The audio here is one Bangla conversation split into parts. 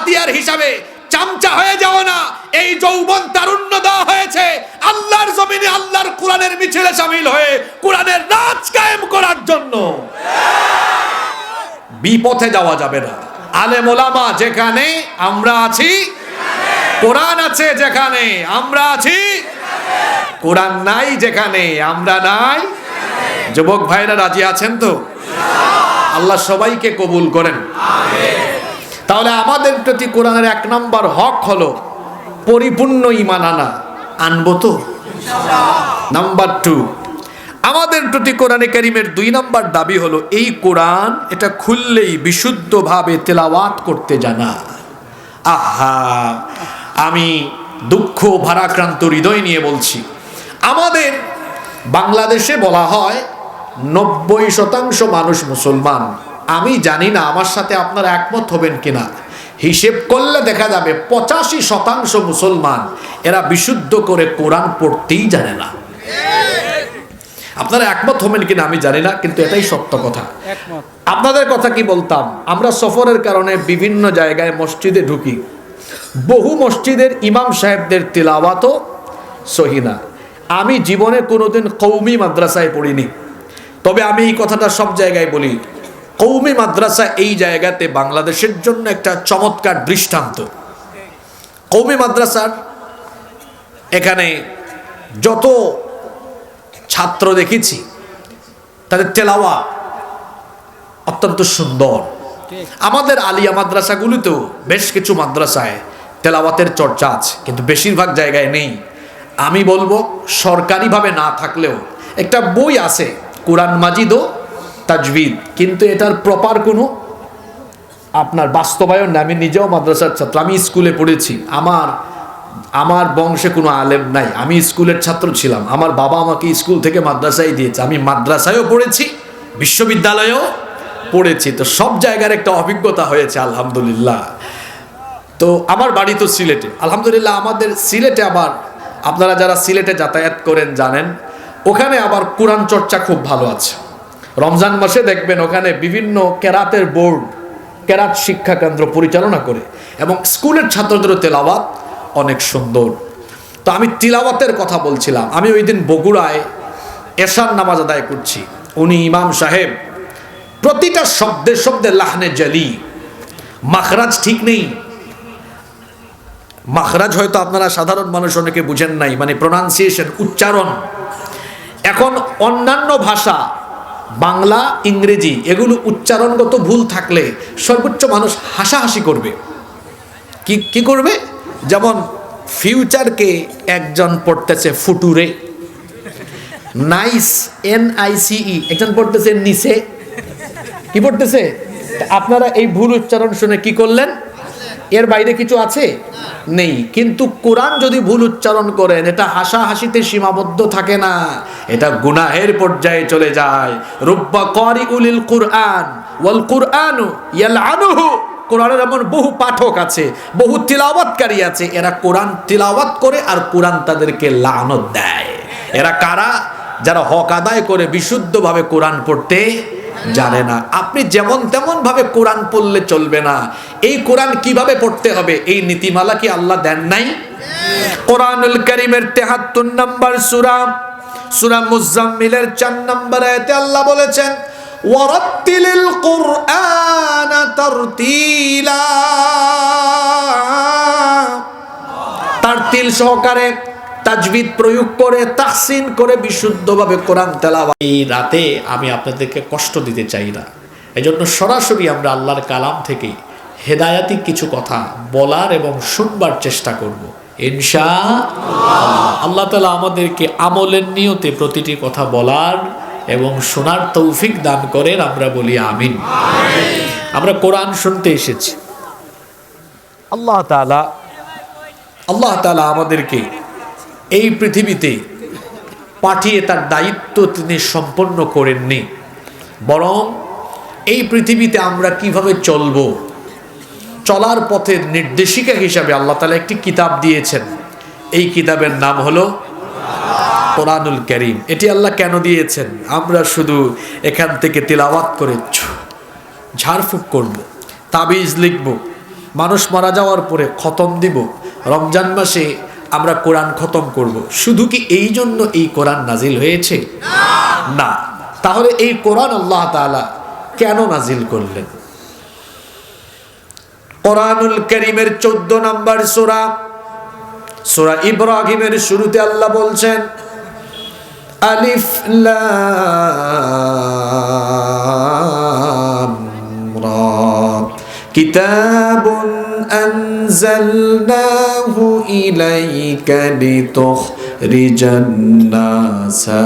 হাতিয়ার হিসাবে চামচা হয়ে যাও না। এই যৌবন তারুণ্য দেওয়া হয়েছে আল্লাহর জমিনে আল্লাহর কোরআনের মিছিলে শামিল হয়ে কোরআনের রাজ কায়েম করার জন্য। বিপথে যাওয়া যাবে না। আলেম ওলামা যেখানে আমরা আছি, কোরআন আছে যেখানে আমরা আছি, কোরআন নাই যেখানে আমরা নাই। যুবক ভাইরা রাজি আছেন তো? আল্লাহ সবাইকে কবুল করেন। তাহলে আমাদের প্রতি কোরআনের 1 নম্বর হক হলো পরিপূর্ণ ঈমান আনা। আনবো তো? নাম্বার 2, আমাদের প্রতি কোরআনে কারীমের 2 নম্বর দাবি হলো এই কোরআন এটা খুললেই বিশুদ্ধভাবে তেলাওয়াত করতে জানা। আহা, আমি দুঃখ ভারাক্রান্ত হৃদয় নিয়ে বলছি, আমাদের বাংলাদেশে বলা হয় 90% মানুষ মুসলমান। আমি জানি না আমার সাথে আপনারা একমত হবেন কিনা, হিসেব করলে দেখা যাবে 85% মুসলমান এরা বিশুদ্ধ করে কোরআন পড়তেই জানে না। আপনারা একমত হবেন কিনা আমি জানি না, কিন্তু এটাই সত্য কথা। আপনাদের কথা কি বলতাম, আমরা সফরের কারণে বিভিন্ন জায়গায় মসজিদে ঢুকি, বহু মসজিদের ইমাম সাহেবদের তিলাওয়াতও সহি না। আমি জীবনে কোনোদিন কওমি মাদ্রাসায় পড়িনি, তবে আমি এই কথাটা সব জায়গায় বলি, কওমি মাদ্রাসা এই জায়গাতে বাংলাদেশের জন্য একটা চমৎকার দৃষ্টান্ত। কওমি মাদ্রাসার এখানে যত ছাত্র দেখেছি তাদের তেলাওয়াত অত্যন্ত সুন্দর। আমাদের আলিয়া মাদ্রাসাগুলিতেও বেশ কিছু মাদ্রাসায় তেলাওয়াতের চর্চা আছে, কিন্তু বেশিরভাগ জায়গায় নেই। আমি বলবো সরকারিভাবে না থাকলেও একটা বই আছে কোরআন মাজিদ ও তাজবিদ, কিন্তু এটার প্রপার কোনো আপনার বাস্তবায়ন না। আমি নিজেও মাদ্রাসার ছাত্র, আমি স্কুলে পড়েছি, আমার বংশে কোনো আলেম নাই, আমি স্কুলের ছাত্র ছিলাম, আমার বাবা আমাকে স্কুল থেকে মাদ্রাসায় দিয়েছে, আমি মাদ্রাসায়ও পড়েছি, বিশ্ববিদ্যালয়েও পড়েছি, তো সব জায়গার একটা অভিজ্ঞতা হয়েছে আলহামদুলিল্লাহ। তো আমার বাড়ি তো সিলেটে, আলহামদুলিল্লাহ। আমাদের সিলেটে আবার আপনারা যারা সিলেটে যাতায়াত করেন জানেন, ওখানে আবার কোরআন চর্চা খুব ভালো আছে। রমজান মাসে দেখবেন ওখানে বিভিন্ন কেরাতের বোর্ড কেরাত শিক্ষা কেন্দ্র পরিচালনা করে, এবং স্কুলের ছাত্রদেরও তেলাওয়াত অনেক সুন্দর। তো আমি তিলাওয়াতের কথা বলছিলাম, আমি ওই দিন বগুড়ায় এশার নামাজ আদায় করছি, উনি ইমাম সাহেব প্রতিটা শব্দে শব্দে লাহনে জালি, মাখরাজ ঠিক নেই। মাখরাজ হয়তো আপনারা সাধারণ মানুষ অনেকে বুঝেন নাই, মানে প্রোনাউন্সিয়েশন, উচ্চারণ। এখন অন্যান্য ভাষা বাংলা ইংরেজি এগুলো উচ্চারণগত ভুল থাকলে সর্বোচ্চ মানুষ হাসাহাসি করবে। কি করবে? যেমন ফিউচারকে একজন পড়তেছে ফুটুরে, নাইস NICE একজন পড়তেছে নিচে, কি পড়তেছে? আপনারা এই ভুল উচ্চারণ শুনে কি করলেন? এর বাইরে কিছু আছে? নেই। কিন্তু কোরআন যদি ভুল উচ্চারণ করেন, এটা হাসাহাসিতে সীমাবদ্ধ থাকে না, এটা গুনাহের পর্যায়ে চলে যায়। রুব্বা কারিউলিল কুরআন ওয়াল কুরআনু ইয়ালআনুহু, কোরআনের এমন বহু পাঠক আছে, বহু তিলাওয়াতকারী আছে, এরা কোরআন তিলাওয়াত করে আর কোরআন তাদেরকে লানত দেয়। এরা কারা? যারা হক আদায় করে বিশুদ্ধভাবে কোরআন পড়তে জানে না। আপনি যেমন তেমন ভাবে কোরআন পড়লে চলবে না। এই কোরআন কিভাবে পড়তে হবে এই নীতিমালা কি আল্লাহ দেন নাই? কোরআনুল কারীমের ৭৩ নম্বর সূরা মুজাম্মিলের ৪ নম্বর আয়াতে আল্লাহ বলেছেন, ওয়ারাত্তিলিল কুরআনা তারতিলা, তারতিল সহকারে তাজবিদ প্রয়োগ করে তাহসিন করে বিশুদ্ধভাবে কোরআন তেলাওয়াত। এই রাতে আমি আপনাদেরকে কষ্ট দিতে চাই না, এজন্য সরাসরি আমরা আল্লাহর কালাম থেকে হেদায়াতি কিছু কথা বলার এবং শুনবার চেষ্টা করব ইনশাআল্লাহ। আল্লাহ তাআলা আমাদেরকে আমলের নিয়তে প্রতিটি কথা বলার এবং শোনার তৌফিক দান করেন, আমরা বলি আমিন। আমরা কোরআন শুনতে এসেছি। আল্লাহ তাআলা আমাদেরকে এই পৃথিবীতে পাঠিয়ে তার দায়িত্ব তিনি সম্পন্ন করেননি, বরং এই পৃথিবীতে আমরা কিভাবে চলব, চলার পথের নির্দেশিকা হিসাবে আল্লাহ তাআলা একটি কিতাব দিয়েছেন। এই কিতাবের নাম হলো কোরআনুল কারীম। এটি আল্লাহ কেন দিয়েছেন? আমরা শুধু এখান থেকে তিলাওয়াত করে ঝাড়ফুঁক করব, তাবিজ লিখব, মানুষ মারা যাওয়ার পরে খতম দিব, রমজান মাসে আমরা কোরআন খতম করব, শুধু কি এই জন্য এই কোরআন নাজিল হয়েছে? না। তাহলে এই কোরআন আল্লাহ তাআলা কেন নাজিল করলেন? কোরআনুল কারীমের 14 নম্বর সূরা, সূরা ইব্রাহিমের শুরুতে আল্লাহ বলছেন আলিফ লাম রা কিতাবুন আনজালনাহু ইলাইকা লিতুখরিজান নাসা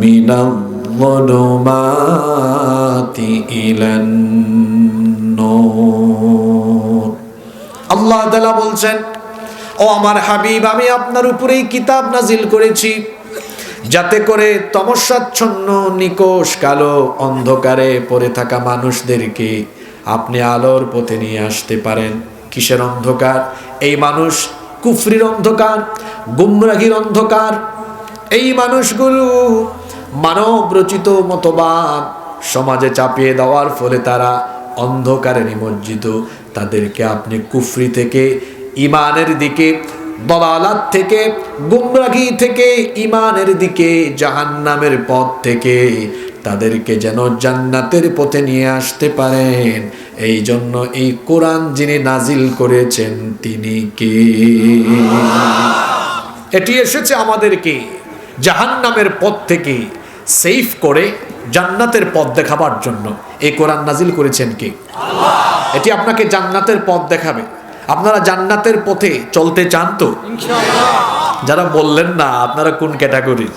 মিনাল-যুলুমাতি ইলান-নূর। আল্লাহ তাআলা বলছেন, ও আমার হাবিব, আমি আপনার উপরেই কিতাব নাজিল করেছি যাতে করে তমসাচ্ছন্ন নিকষ কালো অন্ধকারে পড়ে থাকা মানুষদেরকে আপনি আলোর পথে নিয়ে আসতে পারেন। কিসের অন্ধকার? এই মানুষ কুফরির অন্ধকার, গুমরাহির অন্ধকার। এই মানুষগুলো মানব রচিত মতবাদ সমাজে চাপিয়ে দেওয়ার ফলে তারা অন্ধকারে নিমজ্জিত। তাদেরকে আপনি কুফরি থেকে ইমানের দিকে, দলালাত থেকে, গুমরাহি থেকে ইমানের দিকে, জাহান্নামের পথ থেকে তাদেরকে যেন জান্নাতের পথে নিয়ে আসতে পারেন। এই জন্য এই কোরআন যিনি নাজিল করেছেন তিনি কে? এটি এসেছে আমাদেরকে জাহান্নামের পথ থেকে সেফ করে জান্নাতের পথ দেখাবার জন্য। এই কোরআন নাজিল করেছেন কে? আল্লাহ। এটি আপনাকে জান্নাতের পথ দেখাবে। আপনারা জান্নাতের পথে চলতে চান তো? ইনশাআল্লাহ। যারা বললেন না আপনারা কোন ক্যাটাগরির,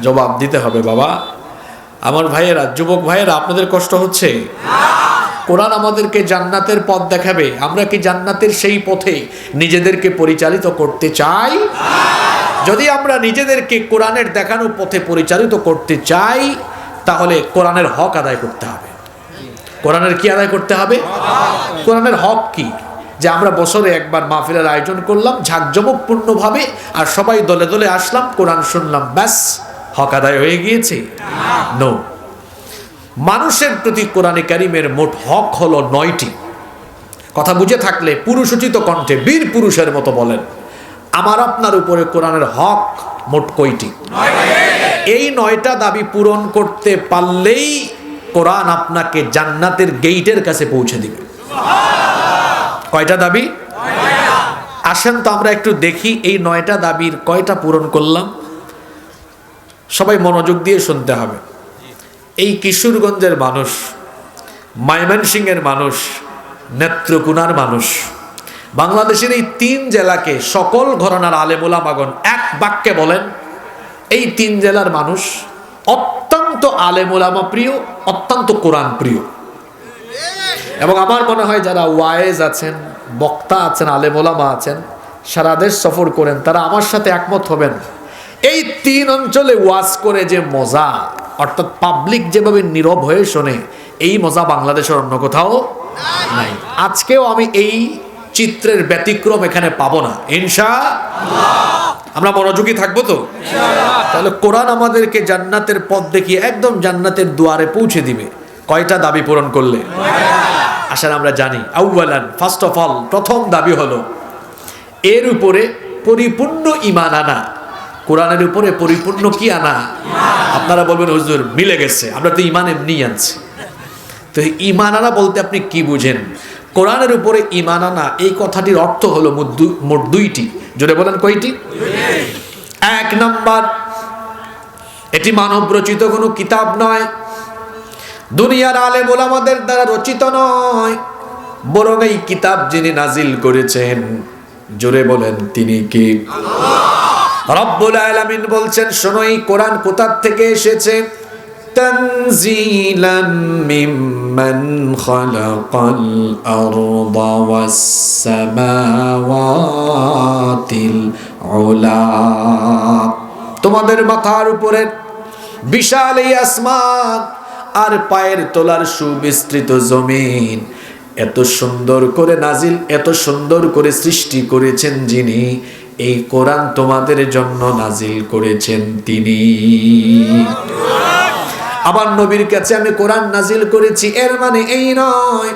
জবাব দিতে হবে বাবা। আমার ভাইয়েরা, যুবক ভাইয়েরা, আপনাদের কষ্ট হচ্ছে? কোরআন আমাদেরকে জান্নাতের পথ দেখাবে। আমরা কি জান্নাতের সেই পথে নিজেদেরকে পরিচালিত করতে চাই? যদি আমরা নিজেদেরকে কোরআনের দেখানো পথে পরিচালিত করতে চাই তাহলে কোরআনের হক আদায় করতে হবে। কোরআনের কি আদায় করতে হবে? কোরআনের হক কি? যে আমরা বছরে একবার মাহফিলের আয়োজন করলাম ঝাঁকজমকপূর্ণভাবে, আর সবাই দলে দলে আসলাম, কোরআন শুনলাম, ব্যাস হক আদায় হয়ে গিয়েছে? নো। মানুষের প্রতি কোরআনে কারিমের মোট হক হলো 9টি। কথা বুঝে থাকলে পুরুষোচিত কণ্ঠে বীর পুরুষের মতো বলেন, আমার আপনার উপরে কোরআনের হক মোট কয়টি? এই 9টা দাবি পূরণ করতে পারলেই কোরআন আপনাকে জান্নাতের গেইটের কাছে পৌঁছে দিবে। কয়টা দাবি? আসেন তো আমরা একটু দেখি এই 9টা দাবির কয়টা পূরণ করলাম। সবাই মনোযোগ দিয়ে শুনতে হবে। এই কিশোরগঞ্জের মানুষ, ময়মনসিংহের মানুষ, নেত্রকোনার মানুষ, বাংলাদেশের এই 3 জেলাকে সকল ঘরানার আলেম ওলামাগণ এক বাক্যে বলেন এই 3 জেলার মানুষ অত্যন্ত আলেম ওলামা প্রিয়, অত্যন্ত কোরআন প্রিয়। এবং আমার মনে হয় যারা ওয়াইজ আছেন, বক্তা আছেন, আলেম ওলামা আছেন, সারা দেশ সফর করেন, তারা আমার সাথে একমত হবেন। এই 3 অঞ্চলে ওয়াজ করে যে মজা, অর্থাৎ পাবলিক যেভাবে নীরব হয়ে শোনে, এই মজা বাংলাদেশের অন্য কোথাও নাই। আজকেও আমি এই চিত্রের ব্যতিক্রম এখানে পাবো না ইনশাআল্লাহ। আমরা মনোযোগী থাকবো তো? তাহলে কোরআন আমাদেরকে জান্নাতের পথ দেখিয়ে একদম জান্নাতের দুয়ারে পৌঁছে দিবে। কয়টা দাবি পূরণ করলে? আসলে আমরা জানি, আউয়ালান, ফার্স্ট অফ অল, প্রথম দাবি হলো এর উপরে পরিপূর্ণ ঈমান আনা। কোরআনের উপরে পরিপূর্ণ কি আনা? আপনারা বলবেন হুজুর মিলে গেছে, আমরা তো ঈমান এমনি আনছি। তো ঈমান আনা বলতে আপনি কি বুঝেন? কোরআনের উপরে ঈমান আনা এই কথাটির অর্থ হলো মোট 2টি। জোরে বলেন কয়টি? 1 নাম্বার, এটি মানব রচিত কোনো কিতাব নয়, দুনিয়ার আলেম ওলামাদের দ্বারা রচিত নয়, বরং এই কিতাব যিনি নাজিল করেছেন, জোরে বলেন তিনি কে? আল্লাহ। রব্বুল আলামিন বলছেন, শোনো এই কোরআন কোথা থেকে এসেছে? তানজিলাম মিম্মান খালাকাল আরদা ওয়াস সামাওয়াতিল উলা। তোমাদের মাথার উপরে বিশাল এই আসমান আর পায়ের তলার সুবিস্তৃত জমিন এত সুন্দর করে নাজিল, এত সুন্দর করে সৃষ্টি করেছেন যিনি, এই কোরআন তোমাদের জন্য নাজিল করেছেন তিনি। আমার নবীর কাছে আমি কোরআন নাজিল করেছি, এর মানে এই নয়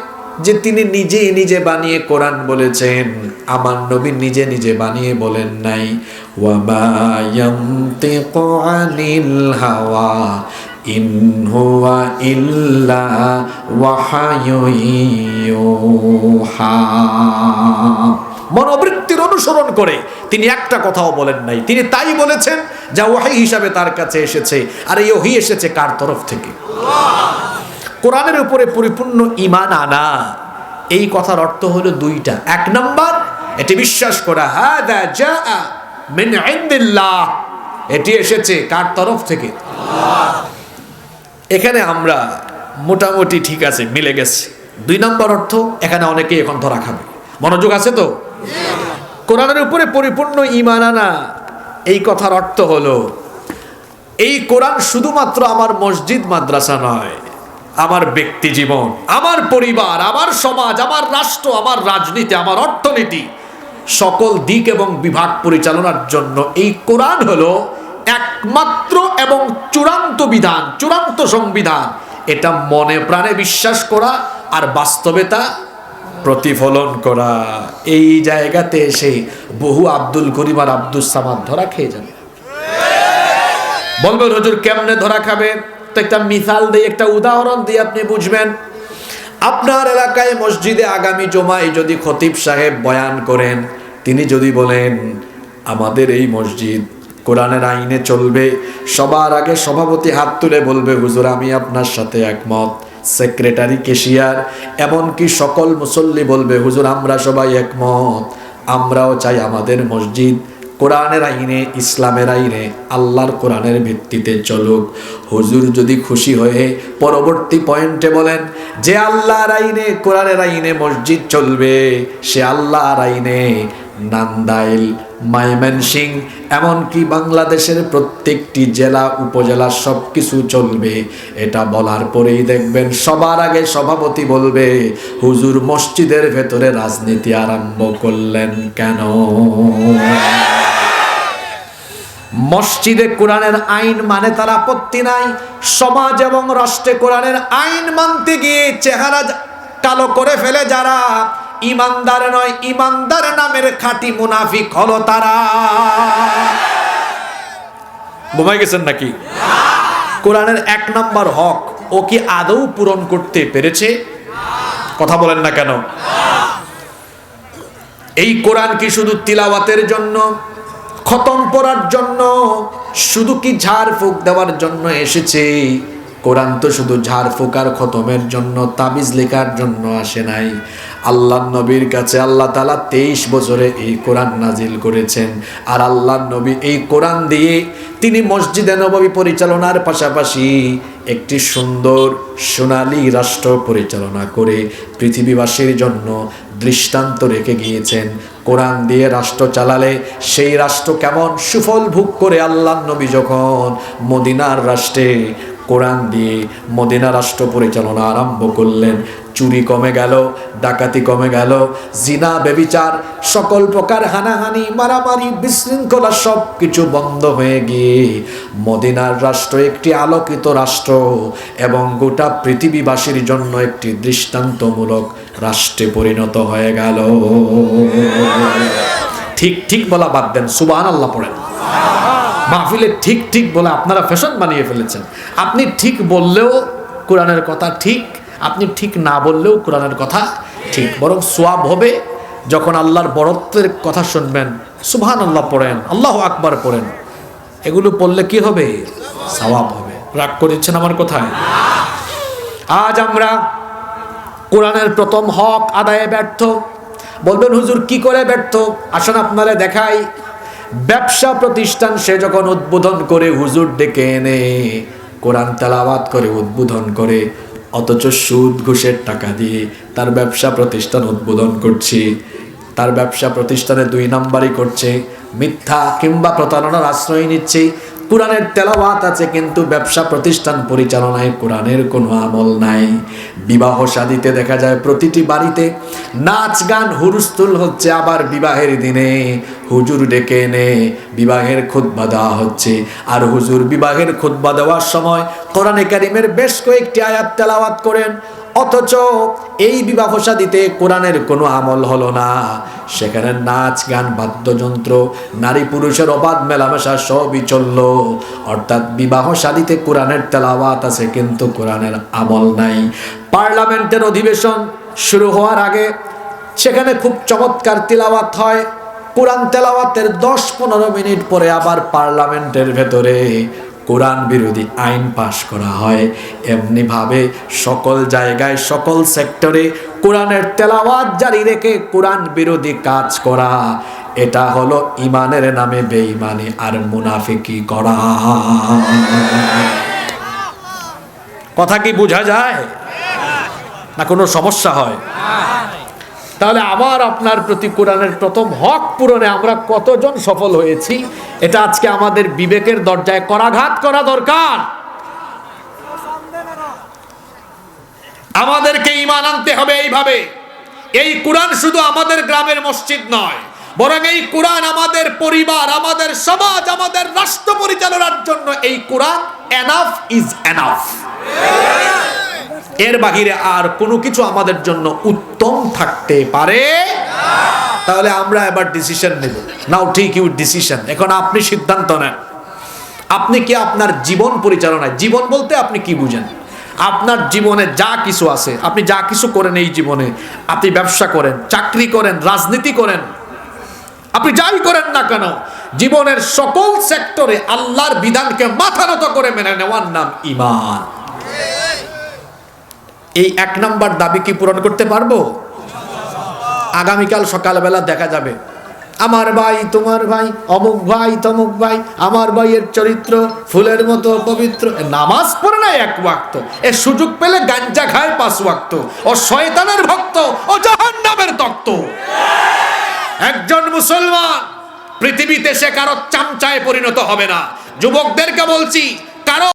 যে তিনি নিজে নিজে বানিয়ে কোরআন বলেছেন, আমার নবী নিজে নিজে বানিয়ে বলেন নাই। ওয়া মা ইয়ানতিকু আনিল হাওয়া ইন হুয়া ইল্লা ওয়াহায়ুন ইউহা। মনোবৃত্তির অনুসরণ করে তিনি একটা কথাও বলেন নাই, তিনি তাই বলেছেন যা ওহী হিসাবে তার কাছে এসেছে। আর এই ওহী এসেছে কার তরফ থেকে? কোরআনের উপরে পরিপূর্ণ ঈমান আনা। এই কথার অর্থ হলো দুইটা। এক নাম্বার, এটি বিশ্বাস করা হাদা জাআ মিন ইনদিল্লাহ, এটি এসেছে কার তরফ থেকে? এখানে আমরা মোটামুটি ঠিক আছে, মিলে গেছে। দুই নম্বর অর্থ, এখানে অনেকেই এখন ধরা খাবে। মনোযোগ আছে তো? কোরআনের উপরে পরিপূর্ণ ঈমান আনা, এই কথার অর্থ হলো এই কোরআন শুধুমাত্র আমার মসজিদ মাদ্রাসা নয়, আমার ব্যক্তি জীবন, আমার পরিবার, আমার সমাজ, আমার রাষ্ট্র, আমার রাজনীতি, আমার অর্থনীতি, সকল দিক এবং বিভাগ পরিচালনার জন্য এই কোরআন হলো একমাত্র এবং চূড়ান্ত বিধান, চূড়ান্ত সংবিধান। এটা মনে প্রাণে বিশ্বাস করা আর বাস্তবে তা প্রতিফলন করা। এই জায়গাতে এসে বহু আব্দুল করিম আর আব্দুল সামাদ ধরা খেয়ে যাবে। বলবেন হুজুর কেমনে ধরা খাবে? তো একটা মিসাল দিয়ে, একটা উদাহরণ দিয়ে আপনি বুঝবেন। আপনার এলাকায় মসজিদে আগামী জুমায় যদি খতিব সাহেব বয়ান করেন, তিনি যদি বলেন আমাদের এই মসজিদ কোরআনের আইনে চলবে, সবার আগে সভাপতি হাত তুলে বলবে হুজুর আমি আপনার সাথে একমত। সেক্রেটারি, ক্যাশিয়ার, এমনকি সকল মুসল্লি বলবে হুজুর আমরা সবাই একমত, আমরাও চাই আমাদের মসজিদ কোরআনের আইনে, ইসলামের আইনে, আল্লাহর কোরআনের ভিত্তিতে চলুক। হুজুর যদি খুশি হয়ে পরবর্তী পয়েন্টে বলেন যে আল্লাহর আইনে, কোরআনের আইনে মসজিদ চলবে, সে আল্লাহর আইনে নান্দাইল, ময়মনসিংহ, এমনকি বাংলাদেশের প্রত্যেকটি জেলা উপজেলা সবকিছু চলবে, এটা বলার পরেই দেখবেন সবার আগে সভাপতি বলবে হুজুর মসজিদের ভেতরে রাজনীতি আরম্ভ করলেন কেন? মসজিদে কোরআনের আইন মানে তার আপত্তি নাই, সমাজ এবং রাষ্ট্রে কোরআনের আইন মানতে গিয়ে চেহারা কালো করে ফেলে যারা, ইমানদার নয়, ইমানদার নামের খাঁটি মুনাফিক হলো তারা। ঘুমাই গেছেন নাকি? কোরআনের এক নম্বর হক ও কি আদৌ পূরণ করতে পেরেছে? কথা বলেন না কেন? এই কোরআন কি শুধু তিলাওয়াতের জন্য, খতম পড়ার জন্য, শুধু কি ঝাড় ফুঁক দেওয়ার জন্য এসেছে? কোরআন তো শুধু ঝাড় ফুঁক আর খতমের জন্য, তাবিজ লেখার জন্য আসে নাই। আল্লাহ নবীর কাছে আল্লাহ তাআলা 23 বছরে এই কোরআন নাজিল করেছেন। আর আল্লাহ নবী এই কোরআন দিয়ে তিনি মসজিদে নববী পরিচালনার পাশাপাশি একটি সুন্দর সোনালী রাষ্ট্র পরিচালনা করে পৃথিবীবাসীর জন্য দৃষ্টান্ত রেখে গিয়েছেন। কোরআন দিয়ে রাষ্ট্র চালালে সেই রাষ্ট্র কেমন সুফল ভোগ করে। আল্লাহ নবী যখন মদিনার রাষ্ট্রে কোরআন দিয়ে মদিনা রাষ্ট্র পরিচালনা আরম্ভ করলেন, চুরি কমে গেল, ডাকাতি কমে গেল, জিনা, ব্যভিচার, সকল প্রকার হানাহানি, মারামারি, বিশৃঙ্খলা সব কিছু বন্ধ হয়ে গিয়ে মদিনার রাষ্ট্র একটি আলোকিত রাষ্ট্র এবং গোটা পৃথিবীবাসীর জন্য একটি দৃষ্টান্তমূলক রাষ্ট্রে পরিণত হয়ে গেল। ঠিক ঠিক বলা বাদ দেন, সুবহানাল্লাহ পড়েন। মাহফিলে ঠিক ঠিক বলে আপনারা ফ্যাশন বানিয়ে ফেলেছেন। আপনি ঠিক বললেও কোরআনের কথা ঠিক, আপনি ঠিক না বললেও কোরআনের কথা ঠিক। বরং সোয়াব হবে যখন আল্লাহর বড়ত্বের কথা শুনবেন, সুবহানাল্লাহ পড়েন, আল্লাহু আকবার পড়েন, এগুলো পড়লে কি হবে? সওয়াব হবে। রাগ করেছেন আমার কথায়? আজ আমরা কোরআনের প্রথম হক আদায়ে ব্যর্থ। বলবেন হুজুর কি করে ব্যর্থ? আসুন আপনারা দেখাই। ব্যবসা প্রতিষ্ঠান সে যখন উদ্বোধন করে, হুজুর ডেকে এনে কোরআন তেলাওয়াত করে উদ্বোধন করে, অথচ সুদ ঘুষের টাকা দিয়ে তার ব্যবসা প্রতিষ্ঠান উদ্বোধন করছে। তার ব্যবসা প্রতিষ্ঠানে 2 নাম্বারই করছে, মিথ্যা কিংবা প্রতারণার আশ্রয় নিচ্ছে। কোরআনের তেলাওয়াত আছে কিন্তু ব্যবসা প্রতিষ্ঠান পরিচালনায় কোরআনের কোনো আমল নাই। বিবাহ শাদীতে দেখা যায় প্রতিটি বাড়িতে নাচ গান হুরুস্তুল হচ্ছে, আবার বিবাহের দিনে হুজুর ডেকে এনে বিবাহের খুতবা দেওয়া হচ্ছে। আর হুজুর বিবাহের খুতবা দেওয়ার সময় কোরআনে কারীমের বেশ কয়েকটি আয়াত তেলাওয়াত করেন, অথচ এই বিবাহ শাদীতে কোরআনের কোনো আমল হলো না, সেখানে নাচ গান বাদ্যযন্ত্র নারী পুরুষের অবাধ মেলামেশা সবই চললো। অর্থাৎ বিবাহ শাদীতে কোরআনের তেলাওয়াত আছে কিন্তু কোরআনের আমল নাই। পার্লামেন্টের অধিবেশন শুরু হওয়ার আগে সেখানে খুব চমৎকার তিলাওয়াত হয়, কোরআন তেলাওয়াতের 10-15 মিনিট পরে আবার পার্লামেন্টের ভেতরে কোরআন বিরোধী আইন পাশ করা হয়। এমনি ভাবে সকল জায়গায় সকল সেক্টরে কোরআনের তেলাওয়াত জারি রেখে কোরআন বিরোধী কাজ করা, এটা হলো ইমানের নামে বেঈমানি আর মুনাফিকি করা। কথা কি বোঝা যায় না কোনো সমস্যা হয়? তাহলে আমার আপনার প্রতি কোরআনের প্রথম হক পূরণে আমরা কতজন সফল হয়েছি, এটা আজকে আমাদের বিবেকের দরজায় করাঘাত করা দরকার। আমাদেরকে ঈমান আনতে হবে এইভাবে। এই কোরআন শুধু আমাদের গ্রামের মসজিদ নয়, বরং এই কোরআন আমাদের পরিবার, আমাদের সমাজ, আমাদের রাষ্ট্র পরিচালনার জন্য এই কোরআন এনাফ ইজ এনাফ। এর বাহিরে আর কোনো কিছু আমাদের জন্য উত্তম থাকতে পারে না। তাহলে আমরা এবার ডিসিশন নেব। নাও টেক ইউর ডিসিশন। এখন আপনি সিদ্ধান্ত নেন, আপনি কি আপনার জীবন পরিচালনায়, জীবন বলতে আপনি কি বুঝেন? আপনার জীবনে যা কিছু আছে, আপনি যা কিছু করেন এই জীবনে, আপনি ব্যবসা করেন, চাকরি করেন, রাজনীতি করেন, আপনি যাই করেন না কেন, জীবনের সকল সেক্টরে আল্লাহর বিধানকে মাথা নত করে মেনে নেওয়ার নাম ঈমান। এই 1 নাম্বার দাবি কি পূরণ করতে পারবো? আগামীকাল সকালবেলা দেখা যাবে আমার ভাই, তোমার ভাই, অমুক ভাই, তমুক ভাই, আমার ভাইয়ের চরিত্র ফুলের মতো পবিত্র, নামাজ পড়ে না 1 ওয়াক্ত, এ সুযোগ পেলে গাঞ্জা খায় 5 ওয়াক্ত, ও শয়তানের ভক্ত, ও জাহান্নামের তক্ত। একজন মুসলমান পৃথিবীতে সে কারো চামচায় পরিণত হবে না। যুবকদেরকে বলছি, কারো